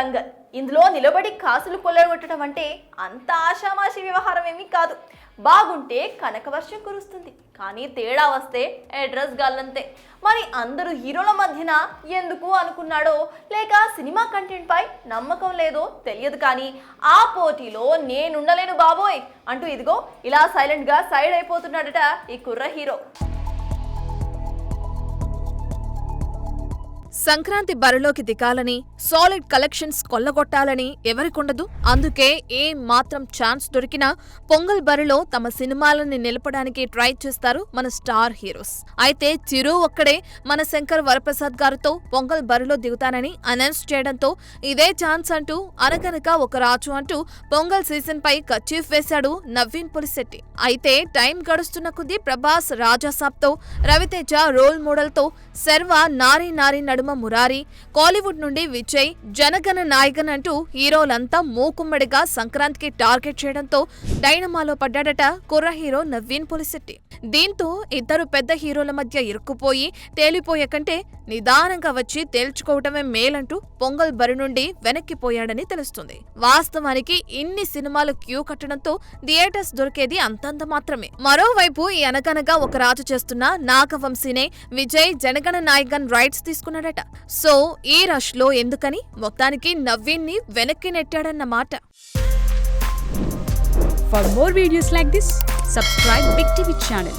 దంగల్. ఇందులో నిలబడి కాసులు కొల్లగొట్టడం అంటే అంత ఆషామాషి వ్యవహారం ఏమీ కాదు. బాగుంటే కనకవర్షం కురుస్తుంది, కానీ తేడా వస్తే అడ్రస్ గల్లంతే. మరి అందరూ హీరోల మధ్యన ఎందుకు అనుకున్నాడో, లేక సినిమా కంటెంట్ పై నమ్మకం లేదో తెలియదు, కానీ ఆ పోటీలో నేనుండలేను బాబోయ్ అంటూ ఇదిగో ఇలా సైలెంట్ గా సైడ్ అయిపోతున్నాడట ఈ కుర్ర హీరో. సంక్రాంతి బరిలోకి దిగాలని, సాలిడ్ కలెక్షన్స్ కొల్లగొట్టాలని ఎవరికుండదు? అందుకే ఏ మాత్రం ఛాన్స్ దొరికినా పొంగల్ బరిలో తమ సినిమాలని నిలపడానికి ట్రై చేస్తారు మన స్టార్ హీరోస్. అయితే చిరు ఒక్కడే మన శంకర్ వరప్రసాద్ గారితో పొంగల్ బరిలో దిగుతానని అనౌన్స్ చేయడంతో ఇదే ఛాన్స్ అంటూ అనగనగా ఒక రాజు అంటూ పొంగల్ సీజన్ పై కర్చీఫ్ వేశాడు నవీన్ పులిశెట్టి. అయితే టైం గడుస్తున్న కొద్దీ ప్రభాస్ రాజాసాబ్తో, రవితేజ రోల్ మోడల్ తో, శర్వ నారీ నారీ నడుమ మురారి, కాలీవుడ్ నుండి విజయ్, జనగణ నాయకన్ అంటూ హీరోలంతా మూకుమ్మడిగా సంక్రాంతికి టార్గెట్ చేయడంతో డైనమాలో పడ్డాడట కుర్ర హీరో నవీన్ పులిశెట్టి. దీంతో ఇద్దరు పెద్ద హీరోల మధ్య ఇరుక్కుపోయి తేలిపోయే కంటే నిదానంగా వచ్చి తేల్చుకోవటమే మేలంటూ పొంగల్ బరి నుండి వెనక్కిపోయాడని తెలుస్తుంది. వాస్తవానికి ఇన్ని సినిమాలు క్యూ కట్టడంతో థియేటర్స్ దొరికేది అంతంత మాత్రమే. మరోవైపు ఈ అనగనగా ఒక రాజు చేస్తున్న నాగవంశీనే విజయ్ జనగణ నాయకన్ రైట్స్ తీసుకున్నాడట. సో ఈ రష్ లో ఎందుకని మొత్తానికి నవీన్ ని వెనక్కి నెట్టాడన్నమాట. For more videos like this, subscribe Big TV channel.